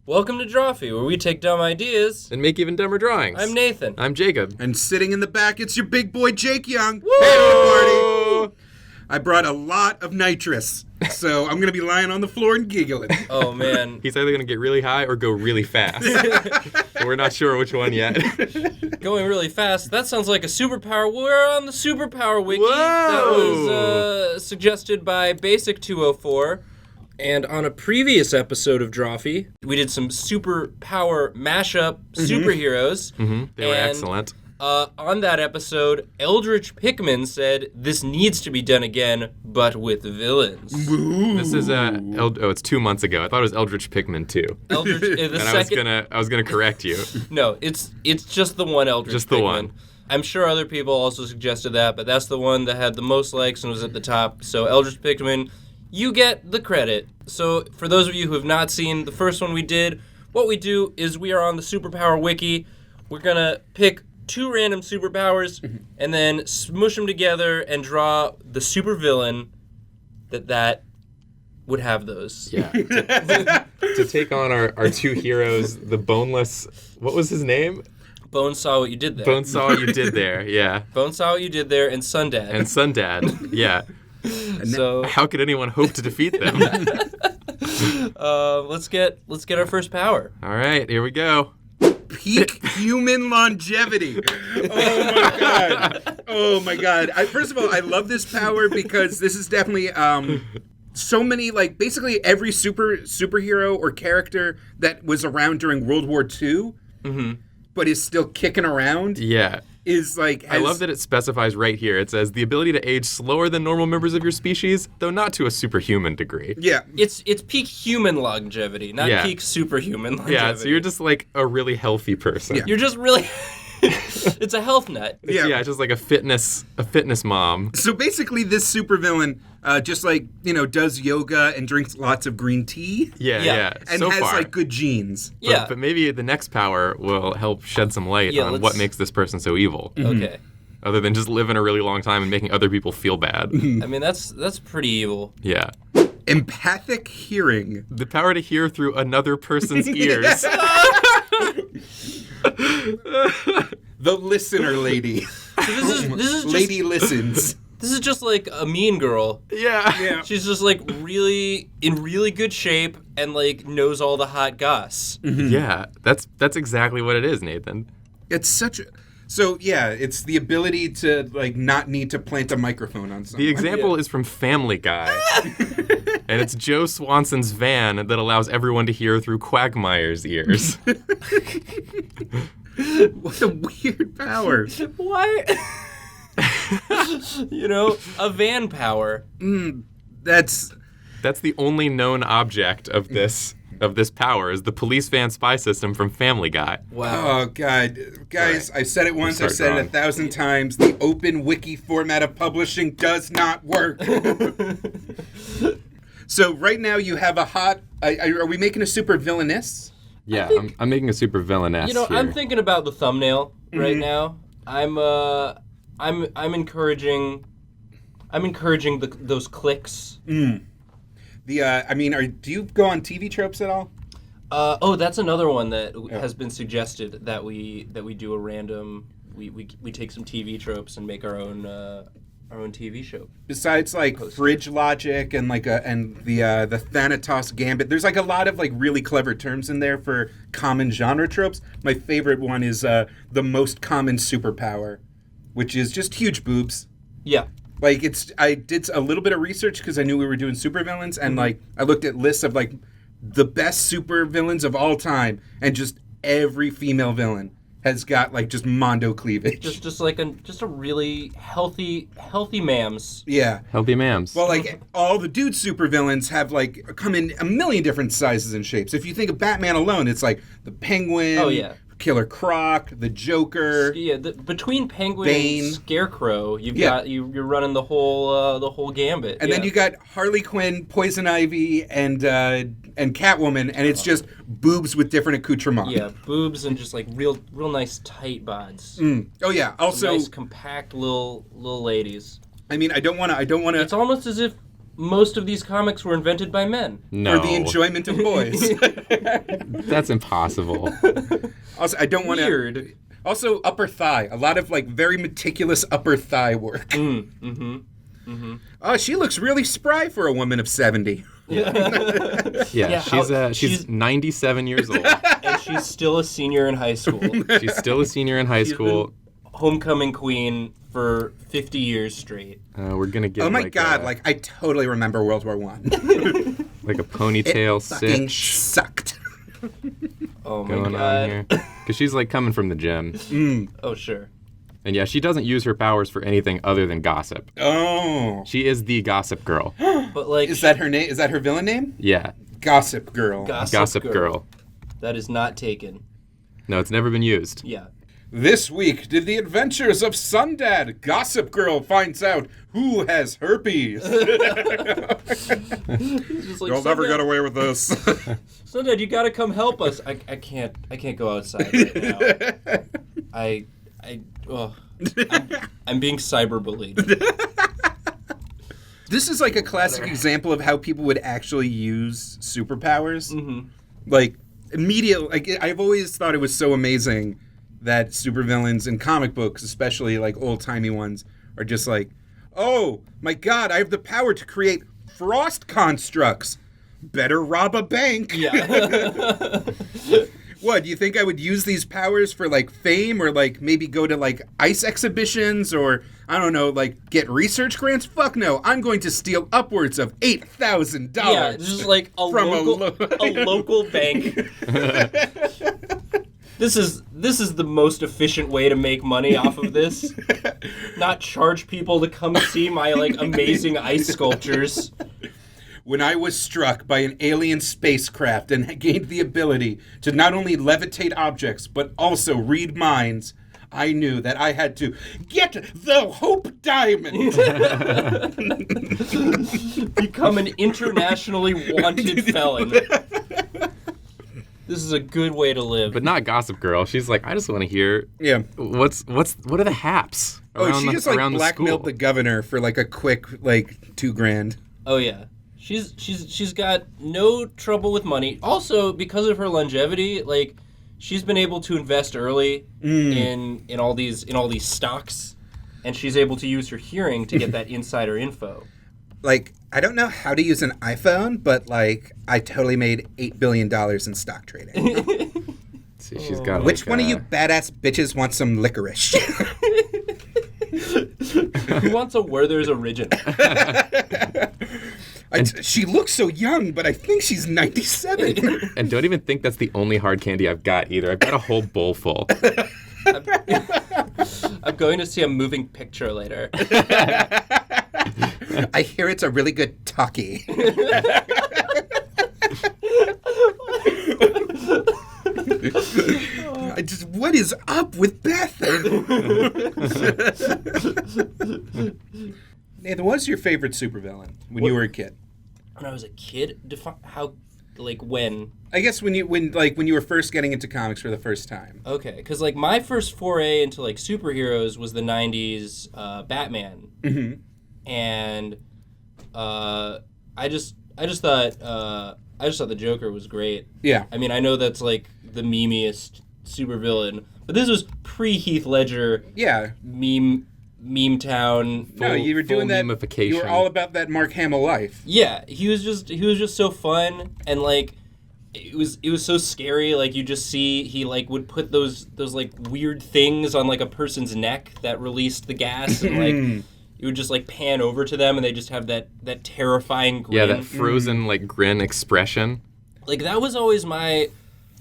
Welcome to Drawfee, where we take dumb ideas and make even dumber drawings. I'm Nathan. I'm Jacob. And sitting in the back, it's your big boy, Jake Young. Woo! Hey, everybody. I brought a lot of nitrous, so I'm going to be lying on the floor and giggling. Oh, man. He's either going to get really high or go really fast. We're not sure which one yet. Going really fast. That sounds like a superpower. We're on the Superpower Wiki. Whoa! That was suggested by Basic204. And on a previous episode of Drawfee, we did some superpower mashup superheroes. Mm-hmm. They were excellent. On that episode, Eldritch Pickman said, this needs to be done again, but with villains. Ooh. This is it's 2 months ago. I thought it was Eldritch Pickman 2. I was gonna correct you. No, it's just the one Eldritch Just the Pickman. one. I'm sure other people also suggested that, but that's the one that had the most likes and was at the top. So Eldritch Pickman, you get the credit. So for those of you who have not seen the first one we did, what we do is we are on the Superpower Wiki. We're gonna pick 2 random superpowers and then smush them together and draw the supervillain that would have those. Yeah. To take on our 2 heroes, the boneless, what was his name? Bone saw what you did there. Bone saw what you did there, yeah. Bone saw what you did there, and Sundad. And Sundad, yeah. So how could anyone hope to defeat them? let's get our first power. All right, here we go. Peak human longevity. Oh, my God. Oh, my God. First of all, I love this power because this is definitely so many, like, basically every superhero or character that was around during World War II, but is still kicking around. Yeah. Is like I love that it specifies right here. It says the ability to age slower than normal members of your species, though not to a superhuman degree. Yeah. It's peak human longevity, not peak superhuman longevity. Yeah, so you're just like a really healthy person. Yeah. You're just really it's a health nut. Yeah. Just like a fitness mom. So basically this supervillain just like, does yoga and drinks lots of green tea. Yeah. And so has far. like good genes. But maybe the next power will help shed some light on what makes this person so evil. Okay. Other than just living a really long time and making other people feel bad. I mean, that's pretty evil. Yeah. Empathic Hearing. The power to hear through another person's ears. The listener lady. So this is Lady just, listens. This is just like a mean girl. Yeah. She's just like really in really good shape and like knows all the hot goss. Yeah. That's exactly what it is, Nathan. It's such a... So, yeah, it's the ability to, like, not need to plant a microphone on someone. The example is from Family Guy. And it's Joe Swanson's van that allows everyone to hear through Quagmire's ears. What a weird power. Why? A van power. That's the only known object of this power is the police van spy system from Family Guy. Wow. Oh, God. Guys, Right. I've said it once, I've Start said drawing. it 1,000 times. The open wiki format of publishing does not work. So right now you have a hot... Are we making a super villainess? Yeah, I'm making a super villainess here. I'm thinking about the thumbnail right now. I'm encouraging those clicks. Do you go on TV tropes at all? That's another one that has been suggested that we do a random. We take some TV tropes and make our own TV show. Besides like fridge logic and the Thanatos gambit, there's like a lot of like really clever terms in there for common genre tropes. My favorite one is the most common superpower, which is just huge boobs. Yeah. Like I did a little bit of research because I knew we were doing supervillains, and like I looked at lists of like the best supervillains of all time, and just every female villain has got like just mondo cleavage. Just a really healthy mams. Yeah. Healthy mams. Well, like all the dude supervillains have like come in a million different sizes and shapes. If you think of Batman alone, it's like the Penguin. Oh, yeah. Killer Croc, the Joker. Yeah, between Penguin Bane. and Scarecrow, you're running the whole gambit. And then you got Harley Quinn, Poison Ivy, and Catwoman, and it's just boobs with different accoutrements. Yeah, boobs and just like real nice tight bods. Oh yeah. Some Also, nice compact little ladies. I mean, I don't want to. It's almost as if most of these comics were invented by men. No. For the enjoyment of boys. That's impossible. Also, I don't want to... Weird. Also, upper thigh. A lot of, like, very meticulous upper thigh work. Oh, she looks really spry for a woman of 70. Yeah, she's 97 years old. And she's still a senior in high school. She's still a senior in high school. Homecoming queen for 50 years straight. We're gonna get. Oh my god! Like I totally remember World War I. Like a ponytail fucking cinch sucked. Oh my going god! on here. Because she's like coming from the gym. Oh sure. And yeah, she doesn't use her powers for anything other than gossip. Oh. She is the gossip girl. But like, Is that her name? Is that her villain name? Yeah, Gossip Girl. Gossip girl. That is not taken. No, it's never been used. Yeah. This week, did the adventures of Sundad, Gossip Girl finds out who has herpes. He's just like, You'll never get away with this. Sundad, you gotta come help us. I can't go outside right now. I'm being cyberbullied. This is like a classic example of how people would actually use superpowers. Mm-hmm. Like, immediately, like, I've always thought it was so amazing that supervillains in comic books, especially like old-timey ones, are just like, oh, my god, I have the power to create frost constructs. Better rob a bank. Yeah. What, do you think I would use these powers for, like, fame or, like, maybe go to, like, ice exhibitions or, I don't know, like, get research grants? Fuck no. I'm going to steal upwards of $8,000. Yeah, just like a local bank. This is the most efficient way to make money off of this. Not charge people to come see my, like, amazing ice sculptures. When I was struck by an alien spacecraft and gained the ability to not only levitate objects, but also read minds, I knew that I had to get the Hope Diamond. Become an internationally wanted felon. This is a good way to live. But not Gossip Girl. She's like, I just want to hear. Yeah. What are the haps? Oh, she just, like, around blackmailed the governor for, like, a quick, like, $2,000. Oh, yeah. She's got no trouble with money. Also, because of her longevity, like, she's been able to invest early in all these stocks, and she's able to use her hearing to get that insider info. Like, I don't know how to use an iPhone, but, like, I totally made $8 billion in stock trading. See, she's got. Which one of you badass bitches wants some licorice? Who wants a Werther's Original? She looks so young, but I think she's 97. And don't even think that's the only hard candy I've got either. I've got a whole bowl full. I'm going to see a moving picture later. I hear it's a really good talkie. What is up with Beth? Nathan, what's your favorite supervillain when you were a kid? When I was a kid, when? I guess when you were first getting into comics for the first time. Okay, because like my first foray into like superheroes was the '90s Batman, and I just thought the Joker was great. Yeah, I mean, I know that's like the memeiest supervillain, but this was pre Heath Ledger. Yeah, meme town. No, you were doing that. Memification. You were all about that Mark Hamill life. Yeah, he was just so fun, and like it was so scary. Like you just see he like would put those like weird things on like a person's neck that released the gas, and like it would just like pan over to them, and they just have that terrifying grin. Yeah, that frozen like grin expression. Like that was always my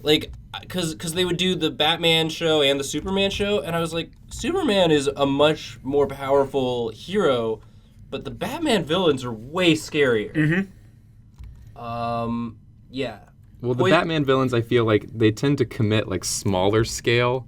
like. Because they would do the Batman show and the Superman show, and I was like, Superman is a much more powerful hero, but the Batman villains are way scarier. Yeah. Well, the Batman villains, I feel like they tend to commit like smaller scale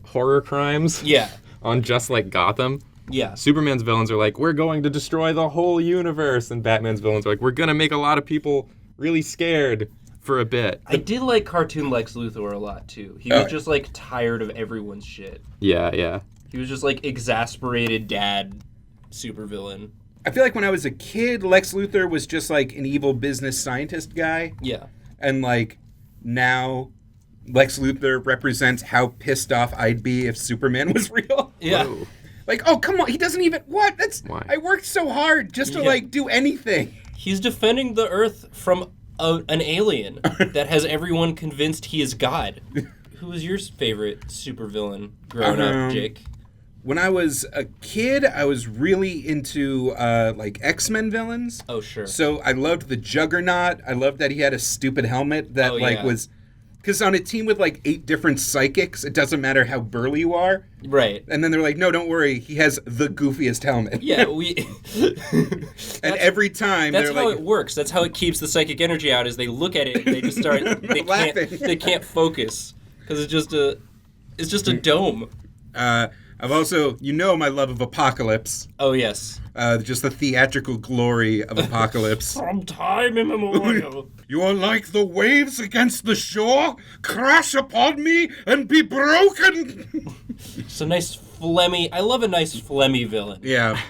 horror crimes. Yeah. On just like Gotham. Yeah. Superman's villains are like, we're going to destroy the whole universe, and Batman's villains are like, we're going to make a lot of people really scared for a bit. I did like cartoon Lex Luthor a lot too. He was just like tired of everyone's shit. Yeah. He was just like exasperated dad supervillain. I feel like when I was a kid, Lex Luthor was just like an evil business scientist guy. Yeah. And like now Lex Luthor represents how pissed off I'd be if Superman was real. Yeah. Whoa. Like, oh, come on. He doesn't even... What? Why? I worked so hard just to, like, do anything. He's defending the Earth from an alien that has everyone convinced he is God. Who was your favorite supervillain growing up, Jake? When I was a kid, I was really into, like, X-Men villains. Oh, sure. So I loved the Juggernaut. I loved that he had a stupid helmet that, was... Because on a team with, like, 8 different psychics, it doesn't matter how burly you are. Right. And then they're like, no, don't worry. He has the goofiest helmet. Yeah, And every time That's they're how like... it works. That's how it keeps the psychic energy out, is they look at it and they just start... They can't focus. Because it's just a dome. I've also... You know my love of Apocalypse. Oh, yes. Just the theatrical glory of Apocalypse. From time immemorial. You are like the waves against the shore. Crash upon me and be broken. It's a nice phlegmy... I love a nice phlegmy villain. Yeah.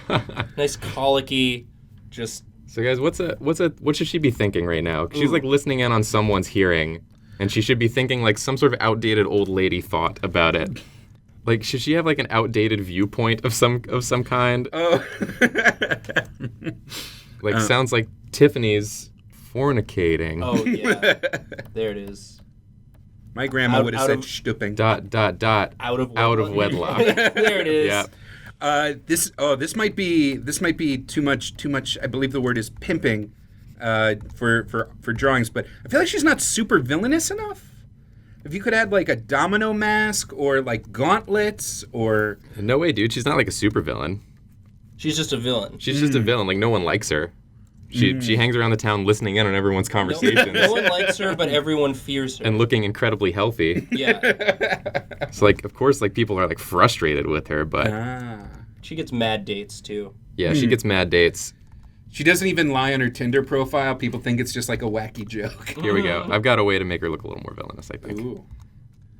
Nice colicky, just... So guys, what should she be thinking right now? 'Cause she's like listening in on someone's hearing, and she should be thinking like some sort of outdated old lady thought about it. Like, should she have like an outdated viewpoint of some kind? Oh. Like, sounds like Tiffany's fornicating. Oh, yeah. There it is. My grandma would have said of- stooping. ... Out of wedlock. There it is. Yeah. This might be too much. I believe the word is pimping for drawings, but I feel like she's not super villainous enough. If you could add like a domino mask or like gauntlets or... No way, dude. She's not like a supervillain. She's just a villain. She's just a villain. Like, no one likes her. She hangs around the town listening in on everyone's conversations. No one likes her, but everyone fears her. And looking incredibly healthy. Yeah. So, like, of course, like, people are, like, frustrated with her, but... She gets mad dates, too. Yeah, she gets mad dates. She doesn't even lie on her Tinder profile. People think it's just like a wacky joke. Here we go. I've got a way to make her look a little more villainous, I think. Ooh.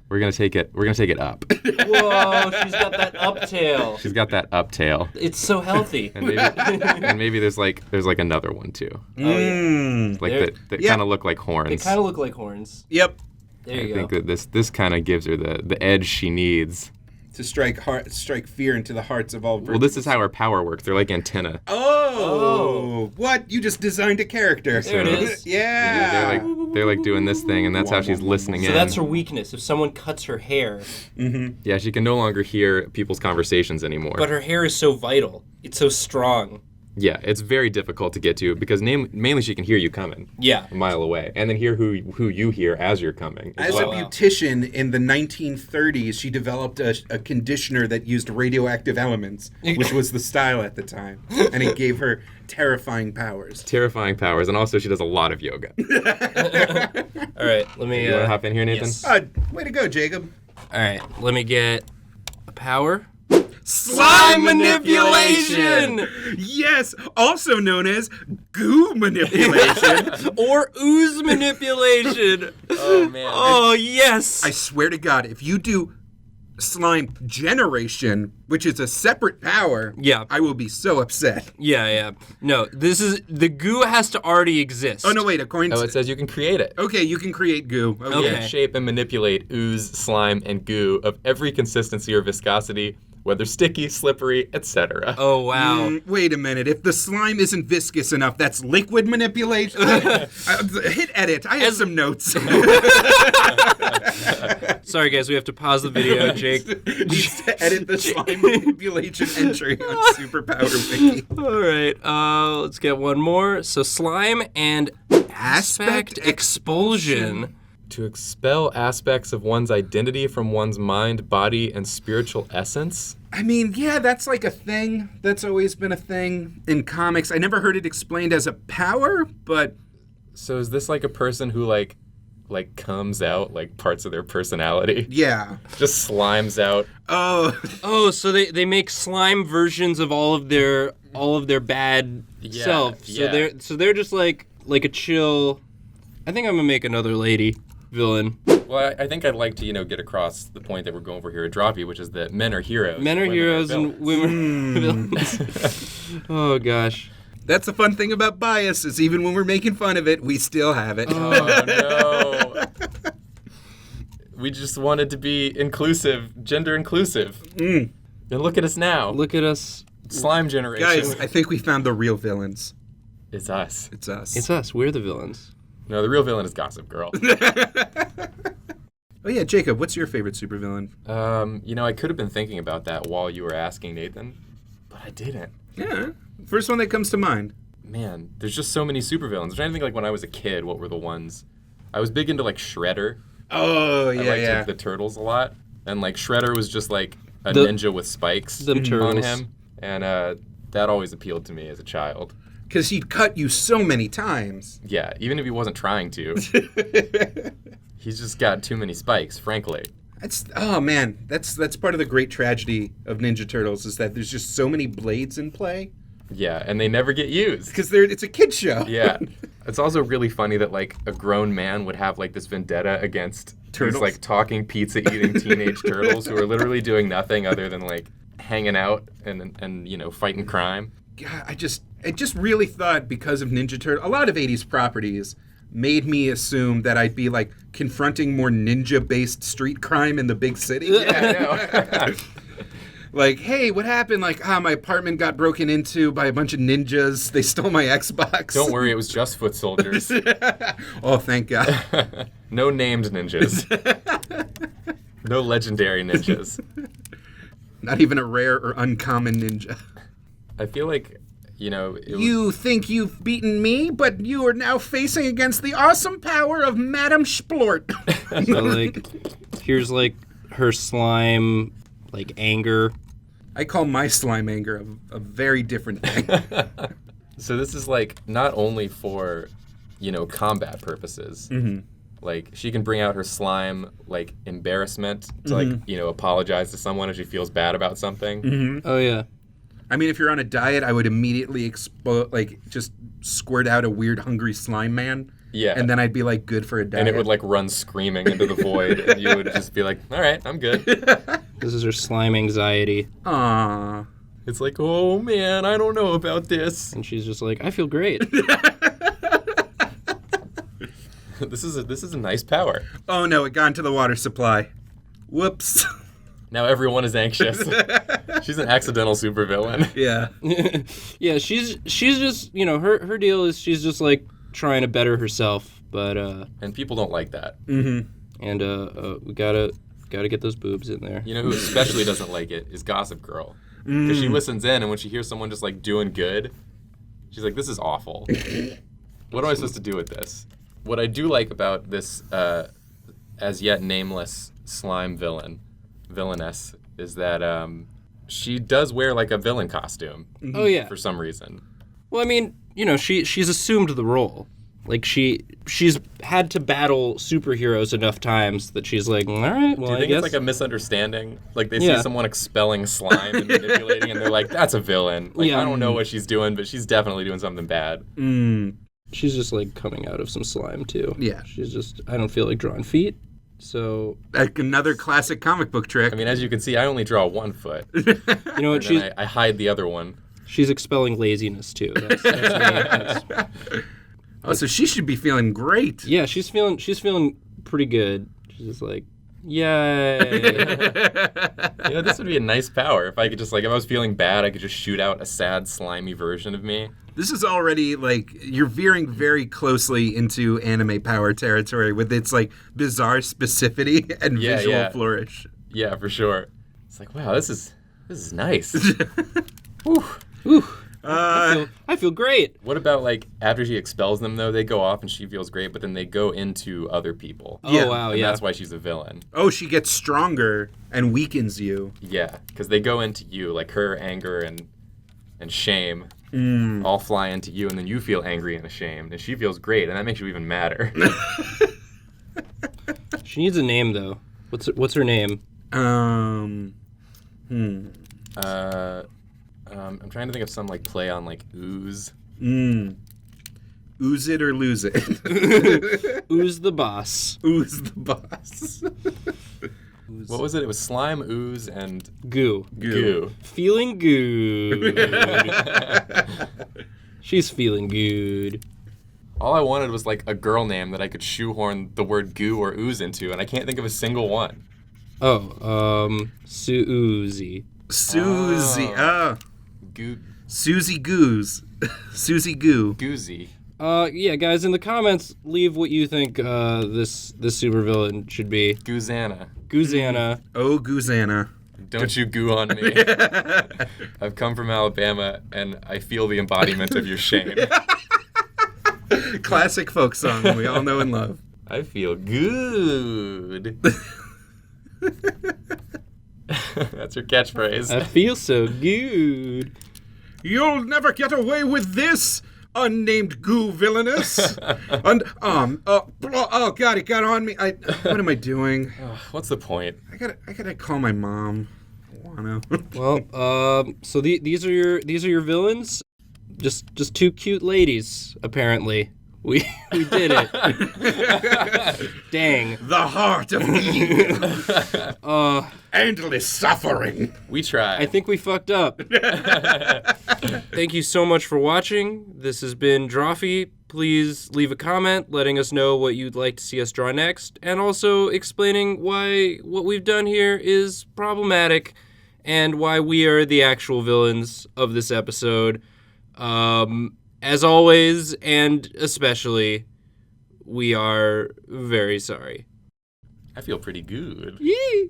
We're gonna take it up. Whoa, she's got that uptail. She's got that up tail. It's so healthy. And maybe there's like another one too. Oh, yeah. Like that kind of look like horns. They kind of look like horns. Yep. There you I go. think that this kind of gives her the edge she needs. To strike fear into the hearts of all virgins. Well, this is how her power works. They're like antenna. Oh. What? You just designed a character. There it is. Yeah. They're like doing this thing, and that's how she's listening in. So that's her weakness. If someone cuts her hair, Yeah, she can no longer hear people's conversations anymore. but her hair is so vital. It's so strong. Yeah, it's very difficult to get to because mainly she can hear you coming. Yeah. A mile away, and then hear who you hear as you're coming. As a beautician in the 1930s, she developed a conditioner that used radioactive elements, which was the style at the time, and it gave her terrifying powers. Terrifying powers, and also she does a lot of yoga. All right, let me... You want to hop in here, Nathan? Yes. Way to go, Jacob. All right, let me get a power. Slime manipulation! Yes, also known as goo manipulation. Or ooze manipulation. Oh, man. Oh, yes. I swear to God, if you do slime generation, which is a separate power, Yeah. I will be so upset. Yeah. No, the goo has to already exist. Oh, no, wait, according Oh, to... it says you can create it. Okay, you can create goo. You Okay. can shape and manipulate ooze, slime, and goo of every consistency or viscosity, whether sticky, slippery, etc. Oh, wow. Wait a minute. If the slime isn't viscous enough, that's liquid manipulation? Hit edit. I have some notes. Sorry, guys, we have to pause the video. Jake needs to edit the slime manipulation entry on Superpower Wiki. All right, let's get one more. So slime and aspect expulsion. To expel aspects of one's identity from one's mind, body, and spiritual essence? I mean, yeah, that's like a thing. That's always been a thing in comics. I never heard it explained as a power, but... So is this like a person who like comes out like parts of their personality? Yeah. Just slimes out. Oh, so they make slime versions of all of their bad self. So they're just like a chill. I think I'm gonna make another lady villain. Well, I think I'd like to, get across the point that we're going for here at Drawfee, which is that men are heroes. Men are women heroes and villains. women are villains. Oh, gosh. That's the fun thing about bias is even when we're making fun of it, we still have it. Oh, no. We just wanted to be inclusive, gender inclusive. And look at us now. Look at us. Slime generation. Guys, I think we found the real villains. It's us. It's us. It's us. We're the villains. No, the real villain is Gossip Girl. Oh yeah, Jacob, what's your favorite supervillain? I could have been thinking about that while you were asking, Nathan, but I didn't. Yeah, first one that comes to mind. Man, there's just so many supervillains. I'm trying to think, like, when I was a kid, what were the ones? I was big into, like, Shredder. Oh, yeah, I liked yeah. like, the Turtles a lot. And, like, Shredder was just, like, a The- ninja with spikes the on Turtles. him. And that always appealed to me as a child. Because he'd cut you so many times. Yeah, even if he wasn't trying to. He's just got too many spikes, frankly. That's part of the great tragedy of Ninja Turtles is that there's just so many blades in play. Yeah, and they never get used. Because it's a kid show. Yeah. It's also really funny that, like, a grown man would have, like, this vendetta against Turtles? these, like, talking, pizza-eating teenage turtles who are literally doing nothing other than, like, hanging out and fighting crime. God, I just really thought because of Ninja Turtle, a lot of 80s properties made me assume that I'd be, like, confronting more ninja-based street crime in the big city. Yeah, I know. Like, hey, what happened? Like, my apartment got broken into by a bunch of ninjas. They stole my Xbox. Don't worry, it was just foot soldiers. Oh, thank God. No named ninjas. No legendary ninjas. Not even a rare or uncommon ninja. I feel like, it was, You think you've beaten me, but you are now facing against the awesome power of Madame Splort. So, like, here's, like, her slime, like, anger. I call my slime anger a very different thing. So this is, like, not only for, combat purposes. Mm-hmm. Like, she can bring out her slime, like, embarrassment to, like, apologize to someone if she feels bad about something. Mm-hmm. Oh, yeah. I mean, if you're on a diet, I would immediately just squirt out a weird hungry slime man. Yeah. And then I'd be like, good for a diet. And it would, like, run screaming into the void, and you would just be like, all right, I'm good. This is her slime anxiety. Aww. It's like, oh, man, I don't know about this. And she's just like, I feel great. This is a nice power. Oh no, it got into the water supply. Whoops. Now everyone is anxious. She's an accidental supervillain. Yeah. Yeah, she's just, her deal is she's just, like, trying to better herself. But, And people don't like that. Mm-hmm. and we gotta get those boobs in there. You know who especially doesn't like it is Gossip Girl. Because she listens in, and when she hears someone just, like, doing good, she's like, this is awful. What am I supposed to do with this? What I do like about this as yet nameless slime villainess, is that she does wear, like, a villain costume. Oh, yeah. For some reason. Well, I mean, she's assumed the role. Like, she's had to battle superheroes enough times that she's like, all right, well, Do you I think guess. it's like a misunderstanding? Like, they Yeah. see someone expelling slime and manipulating, and they're like, that's a villain. Like, Yeah. I don't know what she's doing, but she's definitely doing something bad. She's just, like, coming out of some slime, too. Yeah. She's just, I don't feel like drawing feet, so... Like another classic comic book trick. I mean, as you can see, I only draw one foot. You know what, And then I hide the other one. she's expelling laziness, too. That's me. Oh, so she should be feeling great. Yeah, she's feeling pretty good. She's just like, yay. This would be a nice power. If I could just, like, if I was feeling bad, I could just shoot out a sad, slimy version of me. This is already, like, you're veering very closely into anime power territory with its, like, bizarre specificity and Yeah, visual yeah. flourish. Yeah, for sure. It's like, wow, this is nice. Whew. Ooh, I feel great. What about, like, after she expels them, though, they go off and she feels great, but then they go into other people. Oh, Yeah. wow, And yeah. that's why she's a villain. Oh, she gets stronger and weakens you. Yeah, because they go into you, like her anger and shame all fly into you, and then you feel angry and ashamed, and she feels great, and that makes you even madder. She needs a name, though. What's her name? I'm trying to think of some, like, play on, like, ooze. Ooze it or lose it. Ooze the boss. Ooze the boss. What was it? It was slime, ooze, and Goo. goo. Feeling good. She's feeling good. All I wanted was like a girl name that I could shoehorn the word goo or ooze into, and I can't think of a single one. Susie. Susie. Goo. Susie Goose. Susie Goo. Goozy. Yeah, guys, in the comments, leave what you think this supervillain should be. Goozana. Goozana. Oh, Goozana. Don't you goo on me. I've come from Alabama, and I feel the embodiment of your shame. Classic folk song we all know and love. I feel good. That's your catchphrase. I feel so good. You'll never get away with this, unnamed goo villainous. Oh God, it got on me. What am I doing? What's the point? I gotta call my mom. I wanna. Well, so these are your villains. Just two cute ladies, apparently. We did it. Dang. The heart of evil. Endless suffering. We tried. I think we fucked up. Thank you so much for watching. This has been Drawfee. Please leave a comment letting us know what you'd like to see us draw next, and also explaining why what we've done here is problematic and why we are the actual villains of this episode. As always, and especially, we are very sorry. I feel pretty good. Yee!